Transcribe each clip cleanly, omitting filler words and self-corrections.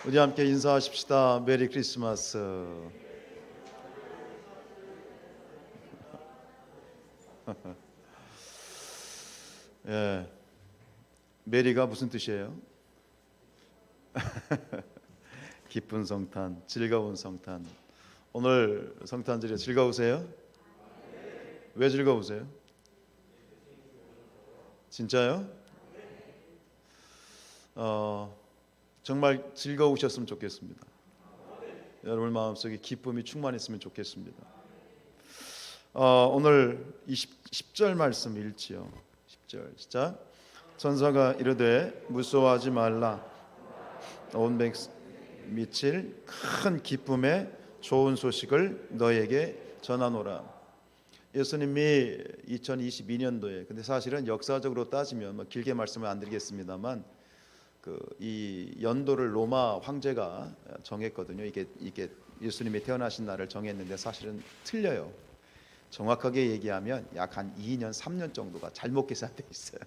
우리 함께 인사하십시다. 메리 크리스마스. 예, 메리가 무슨 뜻이에요? 기쁜 성탄, 즐거운 성탄. 오늘 성탄절에 즐거우세요? 왜 즐거우세요? 진짜요? 정말 즐거우셨으면 좋겠습니다. 여러분 마음속에 기쁨이 충만했으면 좋겠습니다. 오늘 10절 말씀 읽지요. 10절 시작. 천사가 이르되 무서워하지 말라. 온 백성 미칠 큰 기쁨의 좋은 소식을 너에게 전하노라. 예수님이 2022년도에, 근데 사실은 역사적으로 따지면 뭐 길게 말씀을 안 드리겠습니다만, 이 연도를 로마 황제가 정했거든요. 이게 예수님이 태어나신 날을 정했는데 사실은 틀려요. 정확하게 얘기하면 약 한 2년, 3년 정도가 잘못 계산돼 있어요.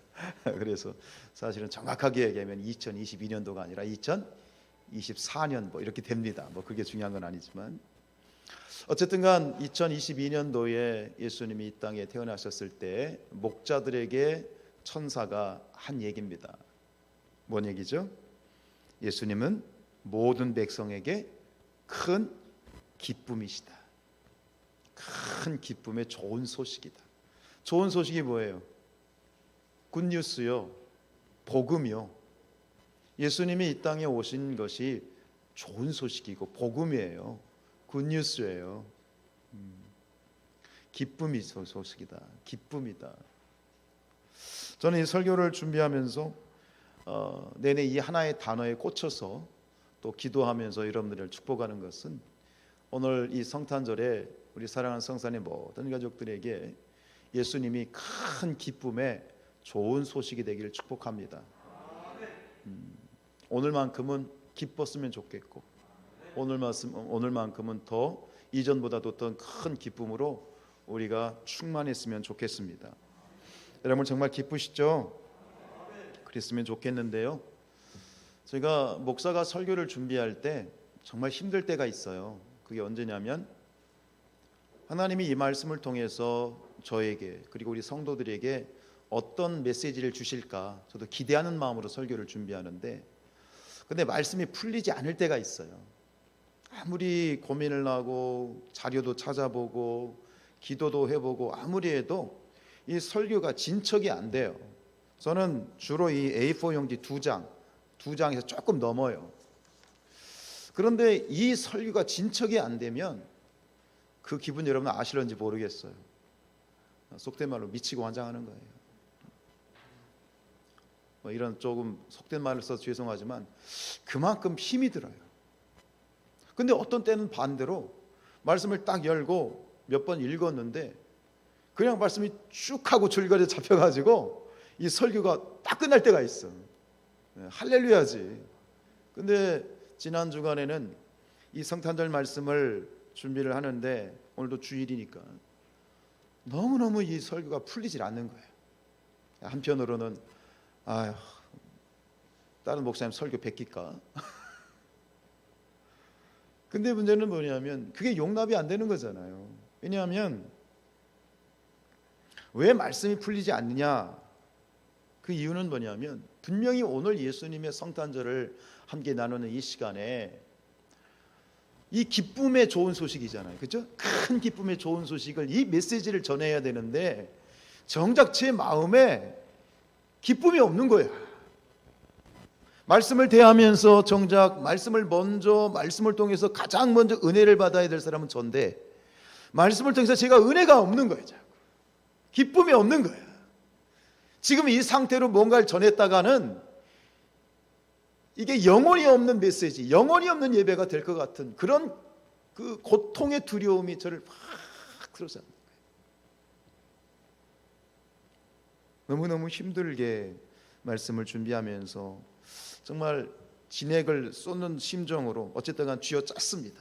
그래서 사실은 정확하게 얘기하면 2022년도가 아니라 2024년 뭐 이렇게 됩니다. 뭐 그게 중요한 건 아니지만 어쨌든간 2022년도에 예수님이 이 땅에 태어나셨을 때 목자들에게 천사가 한 얘기입니다. 뭔 얘기죠? 예수님은 모든 백성에게 큰 기쁨이시다. 큰 기쁨의 좋은 소식이다. 좋은 소식이 뭐예요? 굿뉴스요. 복음이요. 예수님이 이 땅에 오신 것이 좋은 소식이고 복음이에요. 굿뉴스예요. 기쁨이 소식이다. 기쁨이다. 저는 이 설교를 준비하면서 내내 이 하나의 단어에 꽂혀서 또 기도하면서 여러분들을 축복하는 것은 오늘 이 성탄절에 우리 사랑하는 성산의 모든 가족들에게 예수님이 큰 기쁨의 좋은 소식이 되기를 축복합니다. 오늘만큼은 기뻤으면 좋겠고 오늘만큼은 더 이전보다도 더 큰 기쁨으로 우리가 충만했으면 좋겠습니다. 여러분 정말 기쁘시죠? 그랬으면 좋겠는데요. 제가 목사가 설교를 준비할 때 정말 힘들 때가 있어요. 그게 언제냐면 하나님이 이 말씀을 통해서 저에게 그리고 우리 성도들에게 어떤 메시지를 주실까 저도 기대하는 마음으로 설교를 준비하는데 근데 말씀이 풀리지 않을 때가 있어요. 아무리 고민을 하고 자료도 찾아보고 기도도 해보고 아무리 해도 이 설교가 진척이 안 돼요. 저는 주로 이 A4 용지 두 장에서 조금 넘어요. 그런데 이 설교가 진척이 안 되면 그 기분 여러분 아시는지 모르겠어요. 속된 말로 미치고 환장하는 거예요. 뭐 이런 조금 속된 말을 써서 죄송하지만 그만큼 힘이 들어요. 근데 어떤 때는 반대로 말씀을 딱 열고 몇 번 읽었는데 그냥 말씀이 쭉 하고 줄거리에 잡혀가지고 이 설교가 딱 끝날 때가 있어. 할렐루야지. 근데 지난 주간에는 이 성탄절 말씀을 준비를 하는데 오늘도 주일이니까 너무너무 이 설교가 풀리질 않는 거예요. 한편으로는 아휴 다른 목사님 설교 베낄까? 근데 문제는 뭐냐면 그게 용납이 안 되는 거잖아요. 왜냐하면 왜 말씀이 풀리지 않느냐? 그 이유는 뭐냐면 분명히 오늘 예수님의 성탄절을 함께 나누는 이 시간에 이 기쁨의 좋은 소식이잖아요. 그렇죠? 큰 기쁨의 좋은 소식을 이 메시지를 전해야 되는데 정작 제 마음에 기쁨이 없는 거예요. 말씀을 대하면서 정작 말씀을 통해서 가장 먼저 은혜를 받아야 될 사람은 전데 말씀을 통해서 제가 은혜가 없는 거예요. 자꾸. 기쁨이 없는 거예요. 지금 이 상태로 뭔가를 전했다가는 이게 영혼이 없는 메시지, 영혼이 없는 예배가 될 것 같은 그런 그 고통의 두려움이 저를 막 들어서 너무너무 힘들게 말씀을 준비하면서 정말 진액을 쏟는 심정으로 어쨌든 간 쥐어짰습니다.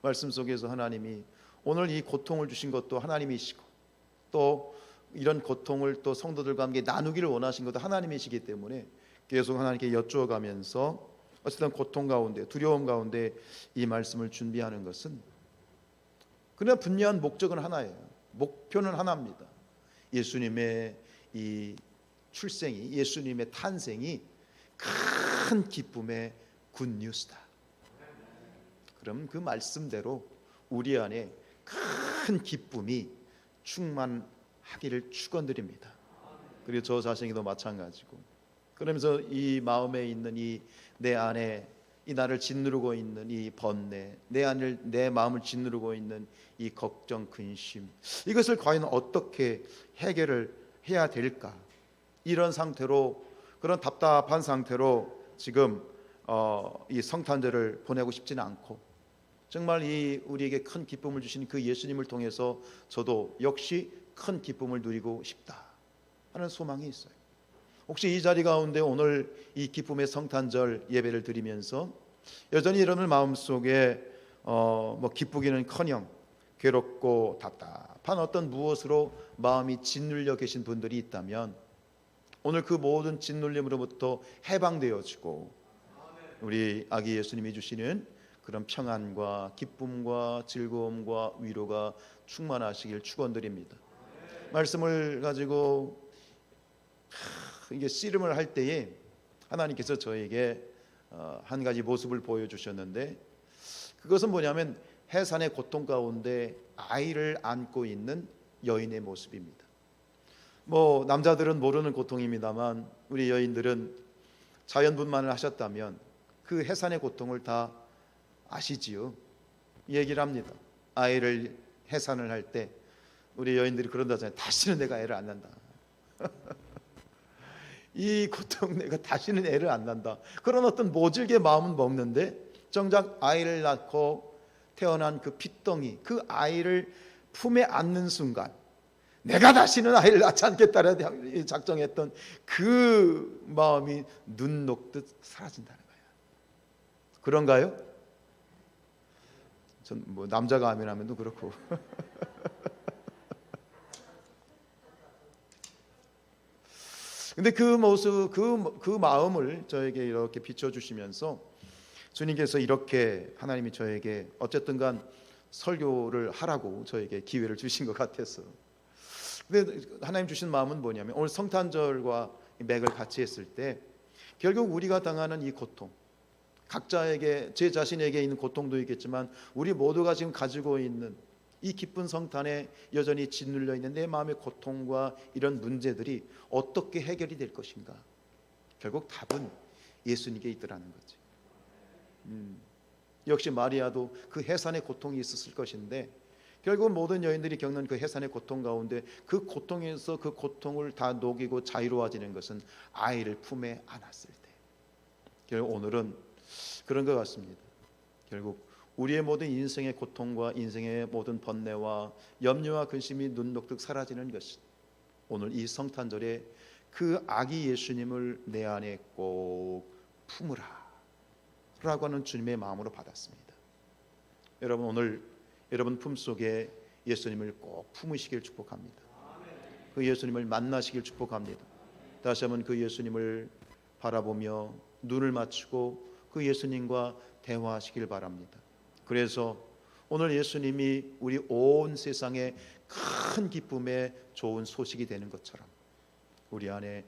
말씀 속에서 하나님이 오늘 이 고통을 주신 것도 하나님이시고 또 이런 고통을 또 성도들과 함께 나누기를 원하신 것도 하나님이시기 때문에 계속 하나님께 여쭈어가면서 어쨌든 고통 가운데, 두려움 가운데 이 말씀을 준비하는 것은 그냥 분명한 목적은 하나예요. 목표는 하나입니다. 예수님의 이 출생이, 예수님의 탄생이 큰 기쁨의 굿뉴스다. 그럼 그 말씀대로 우리 안에 큰 기쁨이 충만하기를 축원드립니다. 그리고 저 자신도 마찬가지고, 그러면서 이 마음에 있는 이 내 안에 이 나를 짓누르고 있는 이 번뇌, 내 마음을 짓누르고 있는 이 걱정, 근심, 이것을 과연 어떻게 해결을 해야 될까? 이런 상태로, 그런 답답한 상태로 지금 이 성탄절을 보내고 싶지는 않고, 정말 이 우리에게 큰 기쁨을 주신 그 예수님을 통해서 저도 역시 큰 기쁨을 누리고 싶다 하는 소망이 있어요. 혹시 이 자리 가운데 오늘 이 기쁨의 성탄절 예배를 드리면서 여전히 여러분 마음속에 기쁘기는커녕 괴롭고 답답한 어떤 무엇으로 마음이 짓눌려 계신 분들이 있다면, 오늘 그 모든 짓눌림으로부터 해방되어지고 우리 아기 예수님이 주시는 그런 평안과 기쁨과 즐거움과 위로가 충만하시길 축원드립니다. 말씀을 가지고 이게 씨름을 할 때에 하나님께서 저에게 한 가지 모습을 보여주셨는데, 그것은 뭐냐면 해산의 고통 가운데 아이를 안고 있는 여인의 모습입니다. 남자들은 모르는 고통입니다만 우리 여인들은 자연분만을 하셨다면 그 해산의 고통을 다 아시지요. 얘기를 합니다. 아이를 해산을 할 때 우리 여인들이 그런다잖아요. 다시는 내가 애를 안 낳는다. 이 고통, 내가 다시는 애를 안 낳는다. 그런 어떤 모질게 마음은 먹는데, 정작 아이를 낳고 태어난 그 핏덩이, 그 아이를 품에 안는 순간 내가 다시는 아이를 낳지 않겠다라 작정했던 그 마음이 눈 녹듯 사라진다는 거예요. 그런가요? 전 남자가 아멘하면도 그렇고 근데 그 모습, 그 마음을 저에게 이렇게 비춰주시면서 주님께서 이렇게, 하나님이 저에게 어쨌든 간 설교를 하라고 저에게 기회를 주신 것 같아서. 근데 하나님 주신 마음은 뭐냐면, 오늘 성탄절과 맥을 같이 했을 때 결국 우리가 당하는 이 고통, 각자에게, 제 자신에게 있는 고통도 있겠지만 우리 모두가 지금 가지고 있는 이 기쁜 성탄에 여전히 짓눌려 있는 내 마음의 고통과 이런 문제들이 어떻게 해결이 될 것인가? 결국 답은 예수님께 있더라는 거지. 역시 마리아도 그 해산의 고통이 있었을 것인데, 결국 모든 여인들이 겪는 그 해산의 고통 가운데 그 고통에서 그 고통을 다 녹이고 자유로워지는 것은 아이를 품에 안았을 때. 결국 오늘은 그런 것 같습니다. 결국 우리의 모든 인생의 고통과 인생의 모든 번뇌와 염려와 근심이 눈 녹듯 사라지는 것은 오늘 이 성탄절에 그 아기 예수님을 내 안에 꼭 품으라 라고 하는 주님의 마음으로 받았습니다. 여러분, 오늘 여러분 품속에 예수님을 꼭 품으시길 축복합니다. 그 예수님을 만나시길 축복합니다. 다시 한번 그 예수님을 바라보며 눈을 맞추고 그 예수님과 대화하시길 바랍니다. 그래서 오늘 예수님이 우리 온 세상에 큰 기쁨의 좋은 소식이 되는 것처럼 우리 안에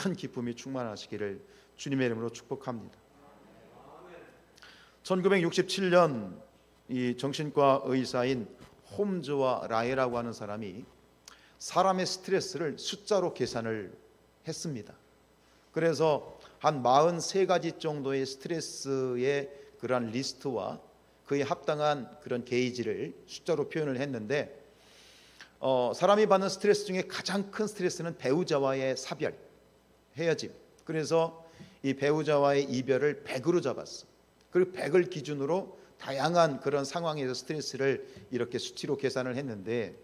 큰 기쁨이 충만하시기를 주님의 이름으로 축복합니다. 1967년 이 정신과 의사인 홈즈와 라이라고 하는 사람이 사람의 스트레스를 숫자로 계산을 했습니다. 그래서 한 43가지 정도의 스트레스의 그러한 리스트와 그에 합당한 그런 게이지를 숫자로 표현을 했는데, 사람이 받는 스트레스 중에 가장 큰 스트레스는 배우자와의 사별, 헤어짐. 그래서 이 배우자와의 이별을 100으로 잡았어. 그리고 100을 기준으로 다양한 그런 상황에서 스트레스를 이렇게 수치로 계산을 했는데,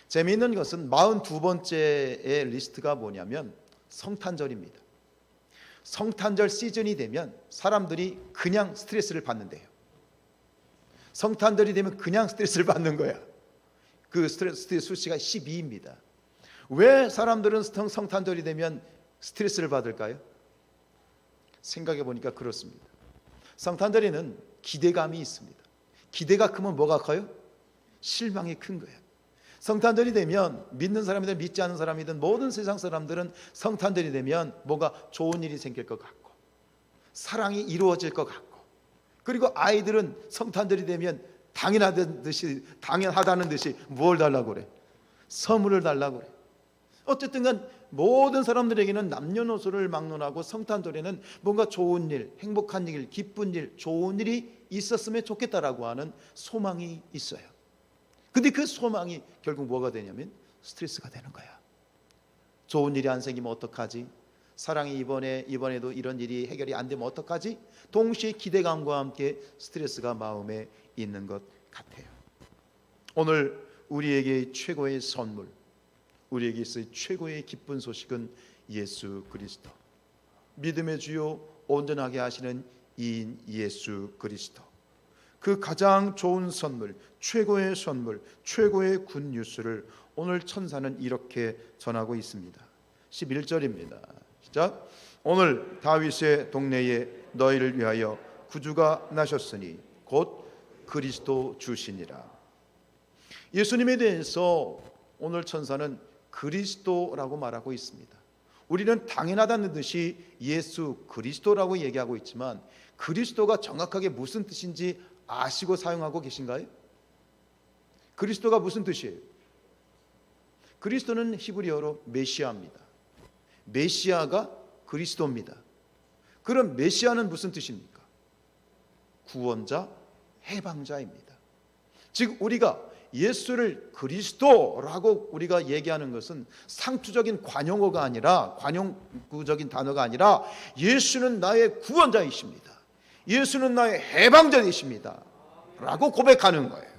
재미있는 것은 42번째의 리스트가 뭐냐면 성탄절입니다. 성탄절 시즌이 되면 사람들이 그냥 스트레스를 받는데요. 성탄절이 되면 그냥 스트레스를 받는 거야. 그 스트레스 수치가 12입니다. 왜 사람들은 성탄절이 되면 스트레스를 받을까요? 생각해 보니까 그렇습니다. 성탄절에는 기대감이 있습니다. 기대가 크면 뭐가 커요? 실망이 큰 거예요. 성탄절이 되면 믿는 사람이든 믿지 않는 사람이든 모든 세상 사람들은 성탄절이 되면 뭔가 좋은 일이 생길 것 같고 사랑이 이루어질 것 같고, 그리고 아이들은 성탄절이 되면 당연하다는 듯이 뭘 달라고 그래? 선물을 달라고 그래. 어쨌든 간 모든 사람들에게는 남녀노소를 막론하고 성탄절에는 뭔가 좋은 일, 행복한 일, 기쁜 일, 좋은 일이 있었으면 좋겠다라고 하는 소망이 있어요. 근데 그 소망이 결국 뭐가 되냐면 스트레스가 되는 거야. 좋은 일이 안 생기면 어떡하지? 사랑이 이번에도 이런 일이 해결이 안 되면 어떡하지? 동시에 기대감과 함께 스트레스가 마음에 있는 것 같아요. 오늘 우리에게 최고의 선물, 우리에게 있을 최고의 기쁜 소식은 예수 그리스도, 믿음의 주요 온전하게 하시는 이인 예수 그리스도, 그 가장 좋은 선물, 최고의 선물, 최고의 굿뉴스를 오늘 천사는 이렇게 전하고 있습니다. 11절입니다. 시작. 오늘 다윗의 동네에 너희를 위하여 구주가 나셨으니 곧 그리스도 주시니라. 예수님에 대해서 오늘 천사는 그리스도라고 말하고 있습니다. 우리는 당연하다는 듯이 예수 그리스도라고 얘기하고 있지만 그리스도가 정확하게 무슨 뜻인지 아시고 사용하고 계신가요? 그리스도가 무슨 뜻이에요? 그리스도는 히브리어로 메시아입니다. 메시아가 그리스도입니다. 그럼 메시아는 무슨 뜻입니까? 구원자, 해방자입니다. 즉 우리가 예수를 그리스도라고 우리가 얘기하는 것은 상투적인 관용어가 아니라, 관용구적인 단어가 아니라 예수는 나의 구원자이십니다, 예수는 나의 해방자이십니다 라고 고백하는 거예요.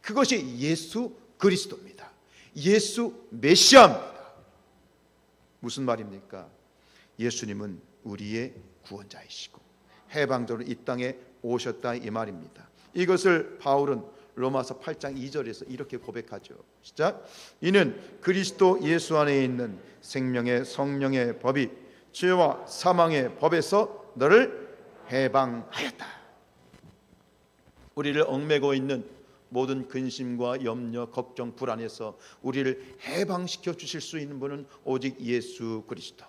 그것이 예수 그리스도입니다. 예수 메시아입니다. 무슨 말입니까? 예수님은 우리의 구원자이시고 해방자로 이 땅에 오셨다 이 말입니다. 이것을 바울은 로마서 8장 2절에서 이렇게 고백하죠. 시작. 이는 그리스도 예수 안에 있는 생명의 성령의 법이 죄와 사망의 법에서 너를 해방하였다. 우리를 얽매고 있는 모든 근심과 염려, 걱정, 불안에서 우리를 해방시켜 주실 수 있는 분은 오직 예수 그리스도.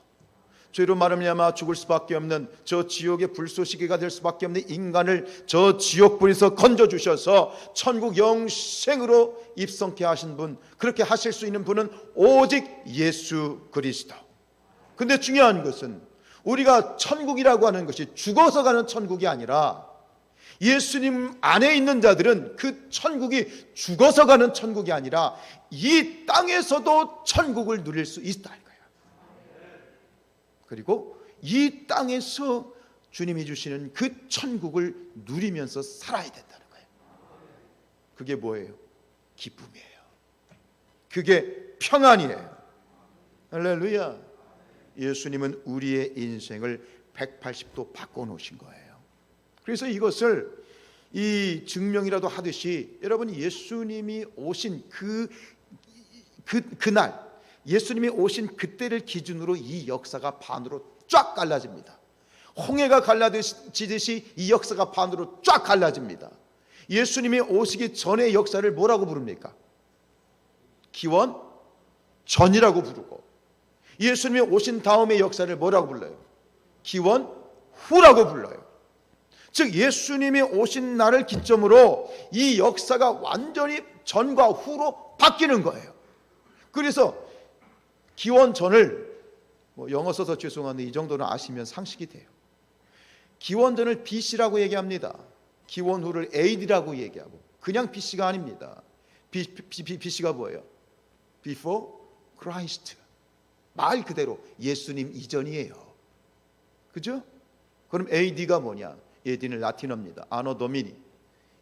죄로 말미암아 죽을 수밖에 없는 저 지옥의 불쏘시개가 될 수밖에 없는 인간을 저 지옥불에서 건져주셔서 천국 영생으로 입성케 하신 분, 그렇게 하실 수 있는 분은 오직 예수 그리스도. 근데 중요한 것은 우리가 천국이라고 하는 것이 죽어서 가는 천국이 아니라 예수님 안에 있는 자들은 그 천국이 죽어서 가는 천국이 아니라 이 땅에서도 천국을 누릴 수 있다. 그리고 이 땅에서 주님이 주시는 그 천국을 누리면서 살아야 된다는 거예요. 그게 뭐예요? 기쁨이에요. 그게 평안이에요. 할렐루야. 예수님은 우리의 인생을 180도 바꿔놓으신 거예요. 그래서 이것을 이 증명이라도 하듯이 여러분, 예수님이 오신 그날, 예수님이 오신 그때를 기준으로 이 역사가 반으로 쫙 갈라집니다. 홍해가 갈라지듯이 이 역사가 반으로 쫙 갈라집니다. 예수님이 오시기 전의 역사를 뭐라고 부릅니까? 기원 전이라고 부르고, 예수님이 오신 다음의 역사를 뭐라고 불러요? 기원 후라고 불러요. 즉 예수님이 오신 날을 기점으로 이 역사가 완전히 전과 후로 바뀌는 거예요. 그래서 기원 전을, 영어 써서 죄송한데 이 정도는 아시면 상식이 돼요. 기원 전을 BC라고 얘기합니다. 기원 후를 AD라고 얘기하고, 그냥 BC가 아닙니다. BC가 뭐예요? Before Christ. 말 그대로 예수님 이전이에요. 그죠? 그럼 AD가 뭐냐? AD는 라틴어입니다. Anno Domini,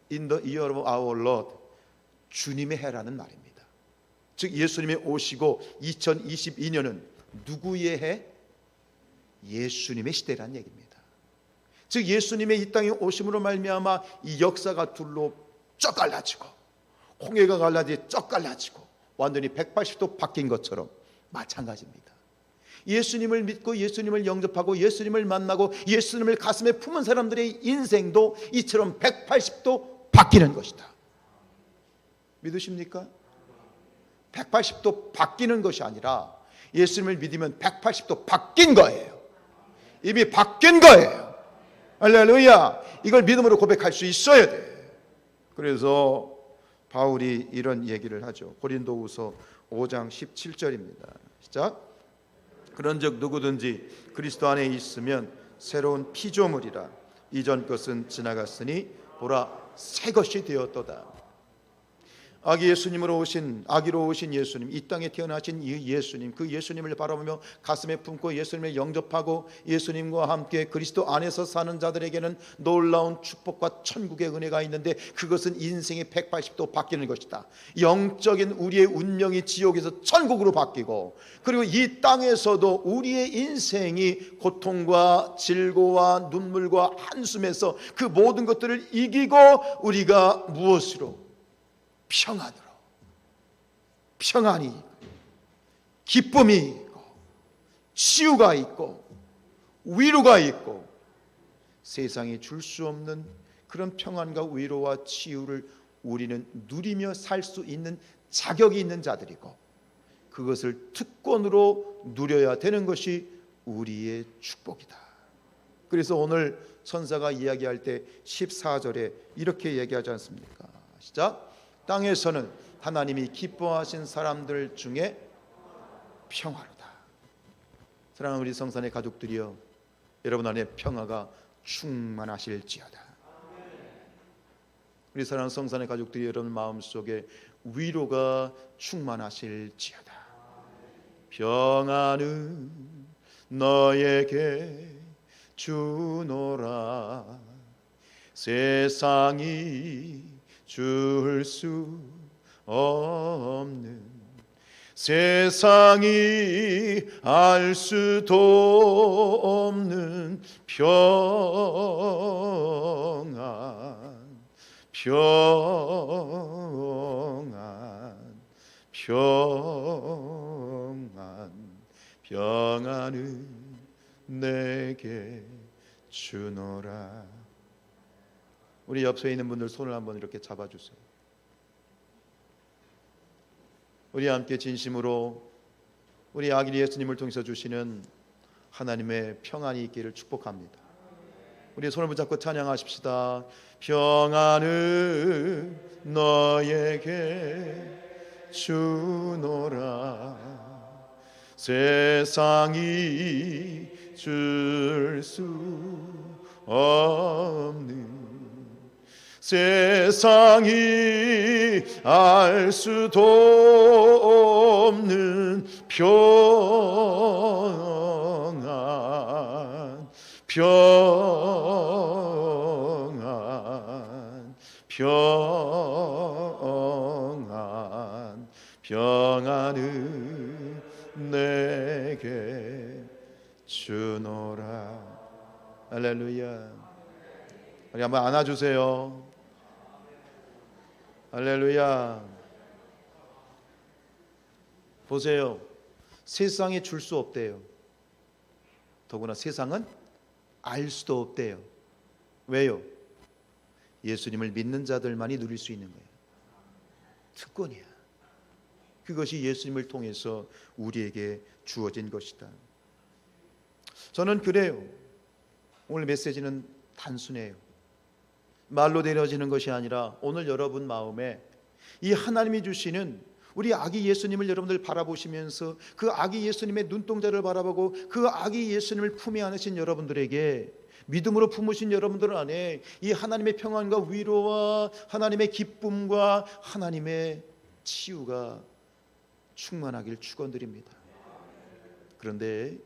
in the year of our Lord. 주님의 해라는 말입니다. 즉 예수님이 오시고 2022년은 누구의 해? 예수님의 시대라는 얘기입니다. 즉 예수님의 이 땅에 오심으로 말미암아 이 역사가 둘로 쫙 갈라지고, 홍해가 갈라지 쫙 갈라지고 완전히 180도 바뀐 것처럼 마찬가지입니다. 예수님을 믿고 예수님을 영접하고 예수님을 만나고 예수님을 가슴에 품은 사람들의 인생도 이처럼 180도 바뀌는 것이다. 믿으십니까? 180도 바뀌는 것이 아니라 예수님을 믿으면 180도 바뀐 거예요. 이미 바뀐 거예요. 할렐루야. 이걸 믿음으로 고백할 수 있어야 돼. 그래서 바울이 이런 얘기를 하죠. 고린도후서 5장 17절입니다. 시작. 그런즉 누구든지 그리스도 안에 있으면 새로운 피조물이라. 이전 것은 지나갔으니 보라 새 것이 되었도다. 아기로 오신 예수님, 이 땅에 태어나신 이 예수님, 그 예수님을 바라보며 가슴에 품고 예수님을 영접하고 예수님과 함께 그리스도 안에서 사는 자들에게는 놀라운 축복과 천국의 은혜가 있는데, 그것은 인생이 180도 바뀌는 것이다. 영적인 우리의 운명이 지옥에서 천국으로 바뀌고, 그리고 이 땅에서도 우리의 인생이 고통과 질고와 눈물과 한숨에서 그 모든 것들을 이기고 우리가 무엇으로? 평안으로, 평안이 있고 기쁨이 있고 치유가 있고 위로가 있고 세상이 줄 수 없는 그런 평안과 위로와 치유를 우리는 누리며 살 수 있는 자격이 있는 자들이고, 그것을 특권으로 누려야 되는 것이 우리의 축복이다. 그래서 오늘 선사가 이야기할 때 14절에 이렇게 얘기하지 않습니까? 시작. 땅에서는 하나님이 기뻐하신 사람들 중에 평화로다. 사랑하는 우리 성산의 가족들이여, 여러분 안에 평화가 충만하실지어다. 우리 사랑하는 성산의 가족들이 여러분 마음속에 위로가 충만하실지어다. 평안은 너에게 주노라. 세상이 줄 수 없는, 세상이 알 수도 없는 평안, 평안, 평안, 평안은 내게 주노라. 우리 옆에 있는 분들 손을 한번 이렇게 잡아주세요. 우리 함께 진심으로 우리 아기 예수님을 통해서 주시는 하나님의 평안이 있기를 축복합니다. 우리 손을 붙잡고 찬양하십시다. 평안은 너에게 주노라. 세상이 줄 수 없는, 세상이 알 수도 없는 평안, 평안, 평안, 평안은 내게 주노라. 할렐루야. 우리 한번 안아주세요. 할렐루야. 보세요. 세상에 줄 수 없대요. 더구나 세상은 알 수도 없대요. 왜요? 예수님을 믿는 자들만이 누릴 수 있는 거예요. 특권이야. 그것이 예수님을 통해서 우리에게 주어진 것이다. 저는 그래요. 오늘 메시지는 단순해요. 말로 내려지는 것이 아니라 오늘 여러분 마음에 이 하나님이 주시는 우리 아기 예수님을 여러분들 바라보시면서 그 아기 예수님의 눈동자를 바라보고 그 아기 예수님을 품에 안으신 여러분들에게, 믿음으로 품으신 여러분들 안에 이 하나님의 평안과 위로와 하나님의 기쁨과 하나님의 치유가 충만하길 축원드립니다. 그런데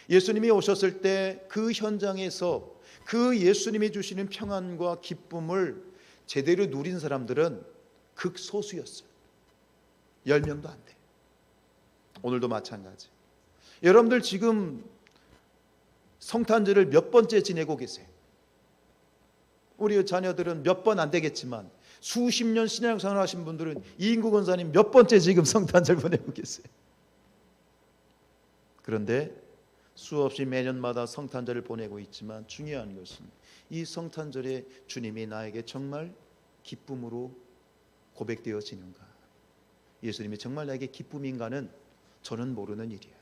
예수님이 오셨을 때 그 현장에서 그 예수님이 주시는 평안과 기쁨을 제대로 누린 사람들은 극소수였어요. 10명도 안 돼. 오늘도 마찬가지. 여러분들 지금 성탄절을 몇 번째 지내고 계세요? 우리 자녀들은 몇 번 안 되겠지만 수십 년 신앙생활 하신 분들은 이인구 권사님 몇 번째 지금 성탄절 보내고 계세요? 그런데 수없이 매년마다 성탄절을 보내고 있지만 중요한 것은 이 성탄절에 주님이 나에게 정말 기쁨으로 고백되어지는가, 예수님이 정말 나에게 기쁨인가는 저는 모르는 일이야.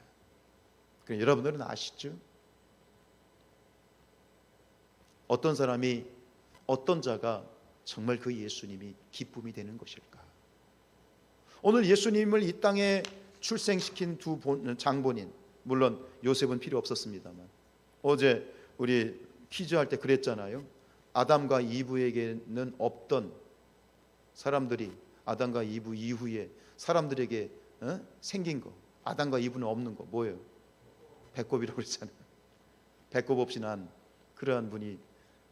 그럼 여러분들은 아시죠? 어떤 사람이, 어떤 자가 정말 그 예수님이 기쁨이 되는 것일까? 오늘 예수님을 이 땅에 출생시킨 두 장본인, 물론 요셉은 필요 없었습니다만, 어제 우리 퀴즈할 때 그랬잖아요. 아담과 이브에게는 없던 사람들이 아담과 이브 이후에 사람들에게 생긴 거, 아담과 이브는 없는 거 뭐예요? 배꼽이라고 그랬잖아요. 배꼽 없이 난 그러한 분이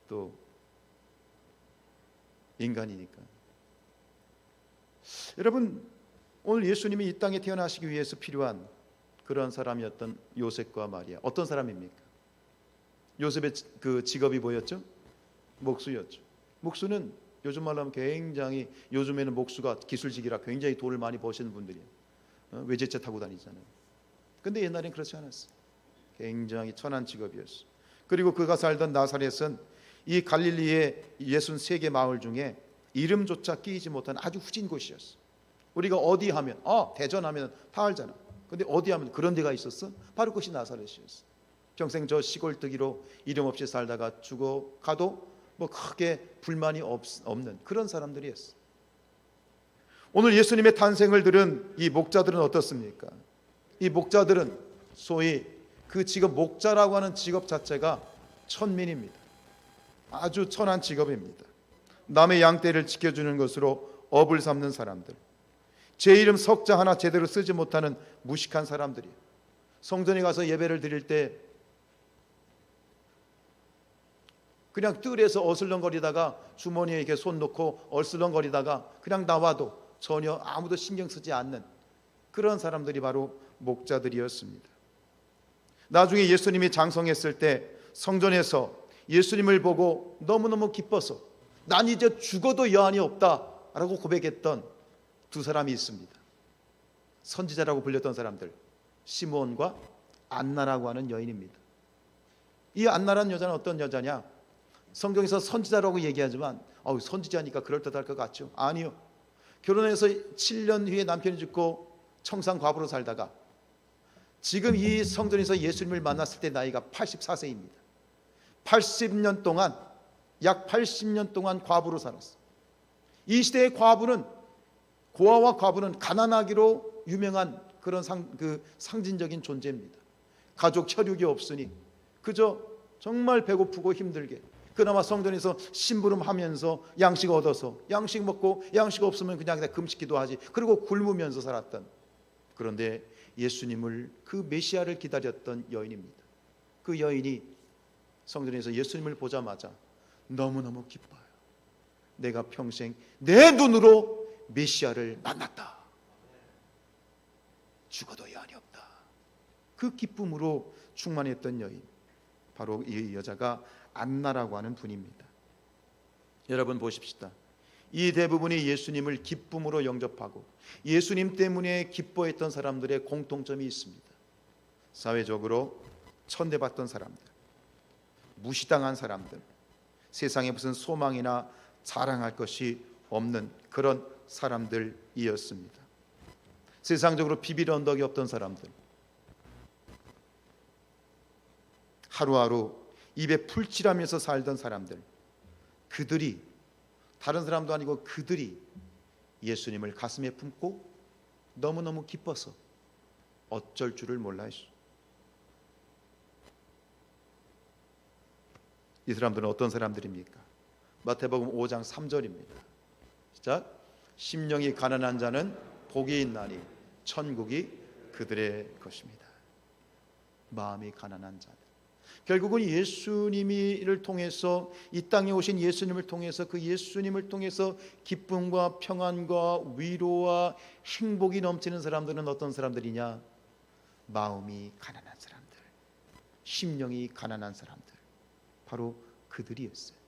또 인간이니까. 여러분, 오늘 예수님이 이 땅에 태어나시기 위해서 필요한 그런 사람이었던 요셉과 마리아, 어떤 사람입니까? 요셉의 그 직업이 뭐였죠? 목수였죠. 목수는 요즘 말로 하면 굉장히, 요즘에는 목수가 기술직이라 굉장히 돈을 많이 버시는 분들이에요. 외제차 타고 다니잖아요. 근데 옛날엔 그렇지 않았어요. 굉장히 천한 직업이었어요. 그리고 그가 살던 나사렛은 이 갈릴리의 63개 마을 중에 이름조차 끼이지 못한 아주 후진 곳이었어요. 우리가 어디 하면 대전 하면 다 알잖아. 근데 어디 하면 그런 데가 있었어? 바로 그것이 나사렛이었어. 평생 저 시골뜨기로 이름 없이 살다가 죽어가도 뭐 크게 불만이 없는 그런 사람들이었어. 오늘 예수님의 탄생을 들은 이 목자들은 어떻습니까? 이 목자들은 소위 그 직업, 목자라고 하는 직업 자체가 천민입니다. 아주 천한 직업입니다. 남의 양떼를 지켜주는 것으로 업을 삼는 사람들, 제 이름 석자 하나 제대로 쓰지 못하는 무식한 사람들이 성전에 가서 예배를 드릴 때 그냥 뜰에서 어슬렁거리다가 주머니에 이렇게 손 놓고 어슬렁거리다가 그냥 나와도 전혀 아무도 신경 쓰지 않는 그런 사람들이 바로 목자들이었습니다. 나중에 예수님이 장성했을 때 성전에서 예수님을 보고 너무너무 기뻐서 난 이제 죽어도 여한이 없다라고 고백했던 두 사람이 있습니다. 선지자라고 불렸던 사람들, 시므온과 안나라고 하는 여인입니다. 이 안나라는 여자는 어떤 여자냐? 성경에서 선지자라고 얘기하지만 선지자니까 그럴듯할 것 같죠? 아니요. 결혼해서 7년 후에 남편이 죽고 청산 과부로 살다가 지금 이 성전에서 예수님을 만났을 때 나이가 84세입니다. 80년 동안, 약 80년 동안 과부로 살았어요. 이 시대의 과부는, 고아와 과부는 가난하기로 유명한 그런 상징적인 존재입니다. 가족 혈육이 없으니 그저 정말 배고프고 힘들게 그나마 성전에서 심부름하면서 양식 얻어서 양식 먹고 양식 없으면 그냥 금식기도 하지, 그리고 굶으면서 살았던, 그런데 예수님을, 그 메시아를 기다렸던 여인입니다. 그 여인이 성전에서 예수님을 보자마자 너무너무 기뻐요. 내가 평생 내 눈으로 메시아를 만났다. 죽어도 여한이 없다. 그 기쁨으로 충만했던 여인, 바로 이 여자가 안나라고 하는 분입니다. 여러분 보십시다. 이 대부분이 예수님을 기쁨으로 영접하고 예수님 때문에 기뻐했던 사람들의 공통점이 있습니다. 사회적으로 천대받던 사람들, 무시당한 사람들, 세상에 무슨 소망이나 자랑할 것이 없는 그런 사람들이었습니다. 세상적으로 비빌 언덕이 없던 사람들, 하루하루 입에 풀칠하면서 살던 사람들, 그들이, 다른 사람도 아니고 그들이 예수님을 가슴에 품고 너무너무 기뻐서 어쩔 줄을 몰라 했어. 이 사람들은 어떤 사람들입니까? 마태복음 5장 3절입니다. 시작. 심령이 가난한 자는 복이 있나니 천국이 그들의 것입니다. 마음이 가난한 자들, 결국은 예수님을 통해서, 이 땅에 오신 예수님을 통해서, 그 예수님을 통해서 기쁨과 평안과 위로와 행복이 넘치는 사람들은 어떤 사람들이냐? 마음이 가난한 사람들, 심령이 가난한 사람들, 바로 그들이었어요.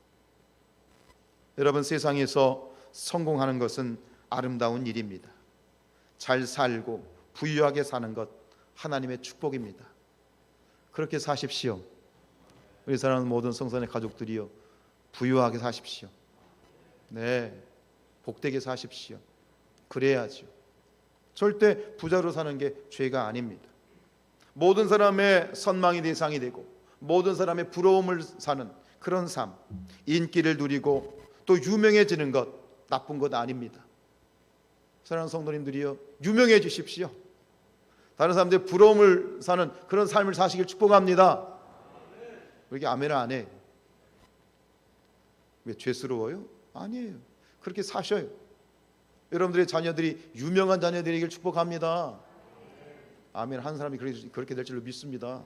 여러분, 세상에서 성공하는 것은 아름다운 일입니다. 잘 살고 부유하게 사는 것 하나님의 축복입니다. 그렇게 사십시오. 우리 사랑하는 모든 성산의 가족들이요, 부유하게 사십시오. 네, 복되게 사십시오. 그래야죠. 절대 부자로 사는 게 죄가 아닙니다. 모든 사람의 선망의 대상이 되고 모든 사람의 부러움을 사는 그런 삶, 인기를 누리고 또 유명해지는 것, 나쁜 것 아닙니다. 사랑하는 성도님들이요, 유명해지십시오. 다른 사람들의 부러움을 사는 그런 삶을 사시길 축복합니다. 왜 이렇게 아멘을 안 해? 왜 죄스러워요? 아니에요. 그렇게 사셔요. 여러분들의 자녀들이 유명한 자녀들이길 축복합니다. 아멘. 한 사람이 그렇게 될 줄로 믿습니다.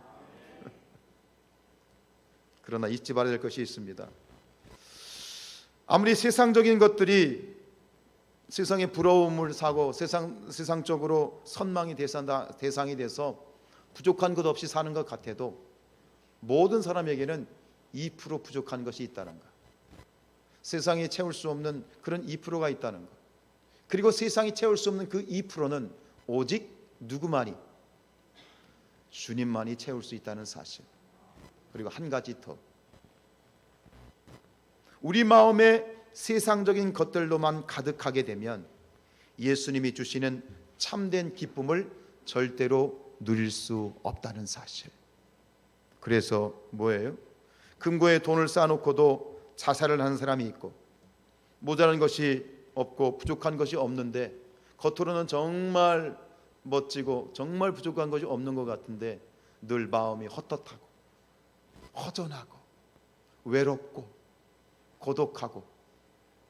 그러나 잊지 말아야 될 것이 있습니다. 아무리 세상적인 것들이 세상의 부러움을 사고 세상적으로 선망이 대상이 돼서 부족한 것 없이 사는 것 같아도 모든 사람에게는 2% 부족한 것이 있다는 것, 세상이 채울 수 없는 그런 2%가 있다는 것, 그리고 세상이 채울 수 없는 그 2%는 오직 누구만이? 주님만이 채울 수 있다는 사실. 그리고 한 가지 더, 우리 마음에 세상적인 것들로만 가득하게 되면 예수님이 주시는 참된 기쁨을 절대로 누릴 수 없다는 사실. 그래서 뭐예요? 금고에 돈을 쌓아놓고도 자살을 하는 사람이 있고, 모자란 것이 없고 부족한 것이 없는데 겉으로는 정말 멋지고 정말 부족한 것이 없는 것 같은데 늘 마음이 헛헛하고 허전하고 외롭고 고독하고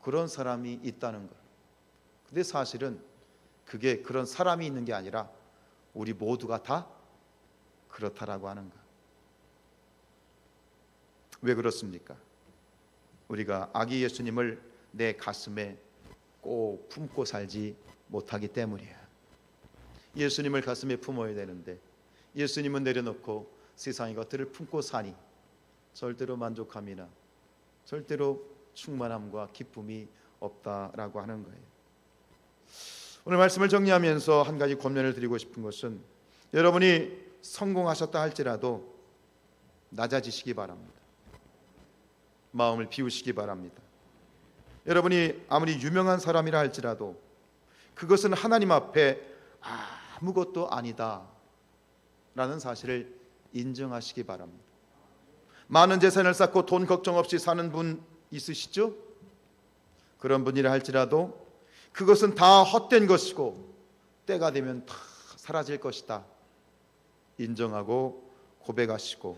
그런 사람이 있다는 것. 근데 사실은 그게 그런 사람이 있는 게 아니라 우리 모두가 다 그렇다라고 하는 것. 왜 그렇습니까? 우리가 아기 예수님을 내 가슴에 꼭 품고 살지 못하기 때문이야. 예수님을 가슴에 품어야 되는데 예수님은 내려놓고 세상의 것들을 품고 사니 절대로 만족함이나 절대로 충만함과 기쁨이 없다라고 하는 거예요. 오늘 말씀을 정리하면서 한 가지 권면을 드리고 싶은 것은, 여러분이 성공하셨다 할지라도 낮아지시기 바랍니다. 마음을 비우시기 바랍니다. 여러분이 아무리 유명한 사람이라 할지라도 그것은 하나님 앞에 아무것도 아니다 라는 사실을 인정하시기 바랍니다. 많은 재산을 쌓고 돈 걱정 없이 사는 분 있으시죠? 그런 분이라 할지라도 그것은 다 헛된 것이고 때가 되면 다 사라질 것이다 인정하고 고백하시고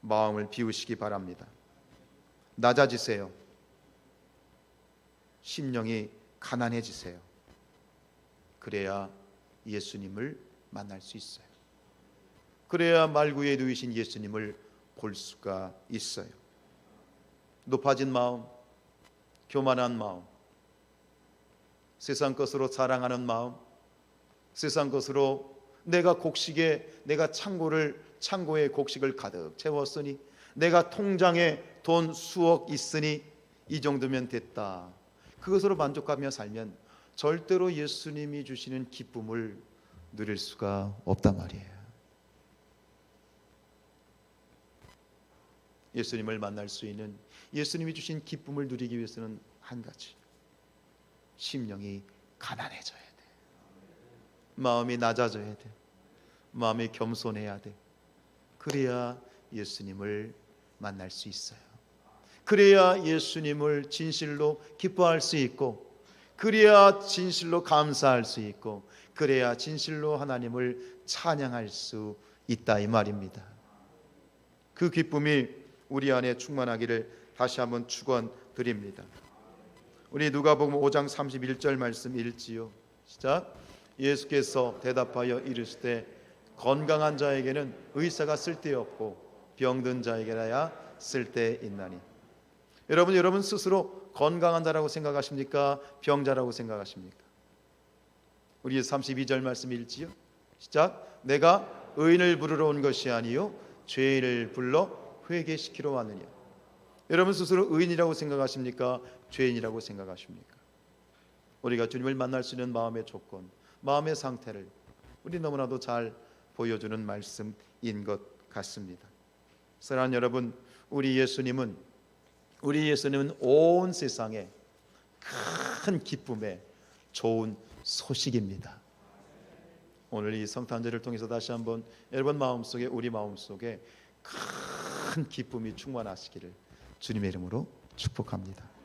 마음을 비우시기 바랍니다. 낮아지세요. 심령이 가난해지세요. 그래야 예수님을 만날 수 있어요. 그래야 말구에 누이신 예수님을 볼 수가 있어요. 높아진 마음, 교만한 마음, 세상 것으로 자랑하는 마음, 세상 것으로 내가 창고에 곡식을 가득 채웠으니, 내가 통장에 돈 수억 있으니 이 정도면 됐다, 그것으로 만족하며 살면 절대로 예수님이 주시는 기쁨을 누릴 수가 없단 말이에요. 예수님을 만날 수 있는, 예수님이 주신 기쁨을 누리기 위해서는 한 가지, 심령이 가난해져야 돼. 마음이 낮아져야 돼. 마음이 겸손해야 돼. 그래야 예수님을 만날 수 있어요. 그래야 예수님을 진실로 기뻐할 수 있고, 그래야 진실로 감사할 수 있고, 그래야 진실로 하나님을 찬양할 수 있다 이 말입니다. 그 기쁨이 우리 안에 충만하기를 다시 한번 축원드립니다. 우리 누가복음 5장 31절 말씀 읽지요. 시작. 예수께서 대답하여 이르시되 건강한 자에게는 의사가 쓸데없고 병든 자에게라야 쓸데있나니. 여러분 스스로 건강한 자라고 생각하십니까? 병자라고 생각하십니까? 우리 32절 말씀 읽지요. 시작. 내가 의인을 부르러 온 것이 아니요 죄인을 불러 회개시키러 왔느냐. 여러분 스스로 의인이라고 생각하십니까? 죄인이라고 생각하십니까? 우리가 주님을 만날 수 있는 마음의 조건, 마음의 상태를 우리 너무나도 잘 보여주는 말씀인 것 같습니다. 사랑하는 여러분, 우리 예수님은 온 세상에 큰 기쁨의 좋은 소식입니다. 오늘 이 성탄절을 통해서 다시 한번 여러분 마음속에, 우리 마음속에 큰 기쁨이 충만하시기를 주님의 이름으로 축복합니다.